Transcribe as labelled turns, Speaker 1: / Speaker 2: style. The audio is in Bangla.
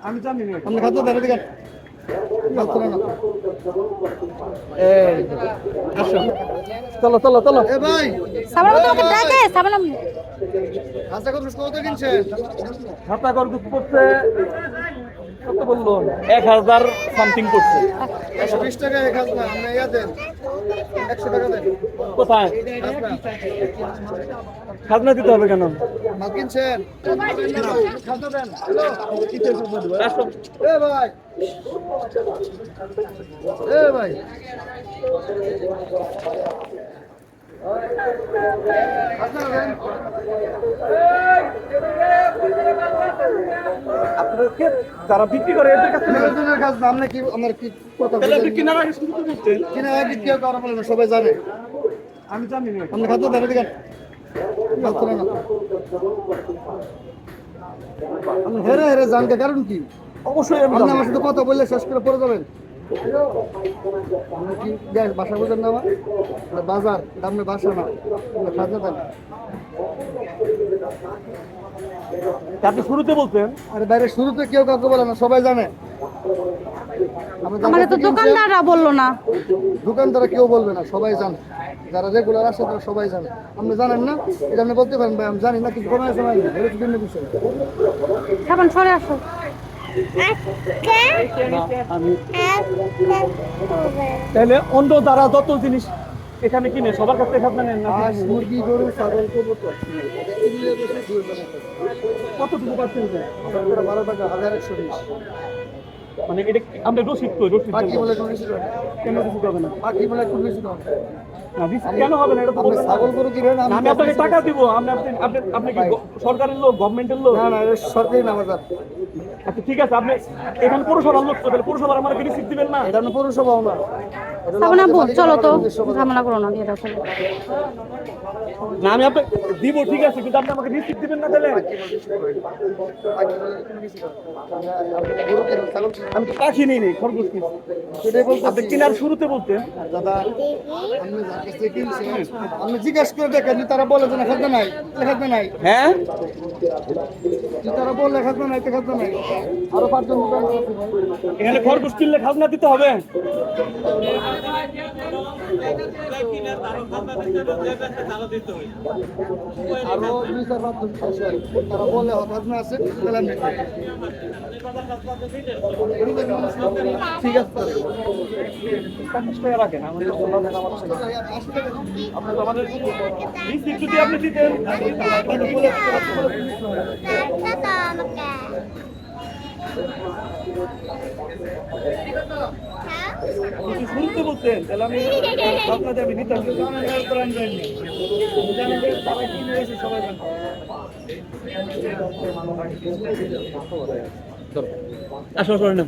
Speaker 1: আমি জানি না।
Speaker 2: আপনি খাদ্য দেন এদিকে চলো চলো চলো এ ভাই
Speaker 3: সাবান মতো ওকে ডাকে সাবান
Speaker 2: আচ্ছা কত কিনছেন
Speaker 1: খাতা করতে পড়ছে কত বললো 1000 সামথিং করছে।
Speaker 2: 120 টাকা এক হাজার না আপনি ইয়া দেন 100 টাকা দেন
Speaker 1: কোথায় খাজনা দিতে হবে কেন?
Speaker 2: মাল কিনছেন খাদ্য দেন এ ভাই এ ভাই
Speaker 1: আপনাদেরকে যারা বিক্রি করে এদের কাছে
Speaker 2: আমরা কি আমার কি কথা
Speaker 1: তাহলে আপনি কিনার আগে শুরু করতেন।
Speaker 2: কিনা আগে কেউ করা বলে না সবাই জানে
Speaker 1: আমি জানি না।
Speaker 2: আপনি খাদ্য দেন এদিকে আপনি হেরে হেরে জানতে কারণ কি
Speaker 1: অবশ্যই আমি
Speaker 2: আপনি
Speaker 1: জানি।
Speaker 2: আমার সাথে কথা বললে শেষ করে পড়ে যাবেন আপনি কি গ্যাস বাসা বোঝেন না আমার বাজার দামে বাসা না খাদ্য দেন
Speaker 1: আপনি শুরুতে বলতেন
Speaker 2: আরে বাইরে শুরুতে কেউ কাউকে বলে না সবাই জানে
Speaker 3: আমাদের তো দোকানদাররা বললো না।
Speaker 2: দোকানদারা কেউ বলবে না সবাই জানে যারা রেগুলার আসে তারা সবাই জানে আপনি জানেন না এটা আপনি বলতে পারেন ভাই আমি জানি না কিন্তু কোনো সময় না এটা বিভিন্ন বিষয়
Speaker 3: সাবান সরে আসো।
Speaker 1: না, আমি তাহলে অন্য দ্বারা যত জিনিস এখানে কিনে সবার কাছ থেকে খাজনা নেন না?
Speaker 2: হাঁস মুরগি গরু ছাগল কবুতর এগুলো বসে 2
Speaker 1: কতটুকু পাচ্ছেন?
Speaker 2: 12 টাকা 1120
Speaker 1: মানে এটা আমরা রসিদ তো রসিদ
Speaker 2: বাকি
Speaker 1: দেবো।
Speaker 2: বলে কোনো কিছু না
Speaker 1: কেন রসিদ হবে না?
Speaker 2: বাকি বলে কোনো কিছু না
Speaker 1: না রসিদ কেন হবে না এটা তো
Speaker 2: আপনি
Speaker 1: বলবেন না।
Speaker 2: ছাগল গরু কিনেন
Speaker 1: না, আমি আপনাকে টাকা দিব। আপনি কি সরকারের লোক, গভর্নমেন্টের লোক?
Speaker 2: না না এটা সরকারি না বাজার
Speaker 1: আচ্ছা ঠিক আছে, আপনি এখানে পৌরসভার লোক তো, তাহলে পৌরসভার আমাকে রিসিভ দিবেন না?
Speaker 2: এটা না পৌরসভাও না
Speaker 3: সাবান আপু চলো তো ঝামেলা করো না দিয়ে দাও চলো।
Speaker 1: না আমি আপনাকে দিব ঠিক আছে, কিন্তু আপনি আমাকে রিসিভ দিবেন না তাহলে? আমি তো পাখি নিই নি, খরগোশ কিনছি।
Speaker 2: সেটাই বলতে
Speaker 1: আপনি কেনার শুরুতে বলতেন।
Speaker 2: দাদা আপনি যার কাছ থেকে কিনছেন আপনি জিজ্ঞাসা করে দেখেন যে তারা বলে যে না খাদ্য নাই খাদ্য নাই
Speaker 1: হ্যাঁ
Speaker 2: যে তারা বললে খাদ্য নাই তো খাদ্য নাই আরো 5 জন দোকানদার আছে ভাই।
Speaker 1: এখানে খরগোশ কিনলে খাজনা দিতে হবে।
Speaker 2: আরো 2-4 জন আছে তারা বলে খাদ্য আছে তাহলে আমি
Speaker 1: ঠিক আছে 50 টাকা রাখেন আমাদের আপনি তো আমাদের রিসিভ যদি আপনি দিতেন আপনি শুনতে বলতেন তাহলে আমি আপনাদের আমি নিতাম কিন্তু আমার প্রাণ যায়নি জানেন যে সবাই কিনে এসে সবাই জানে আসো করে না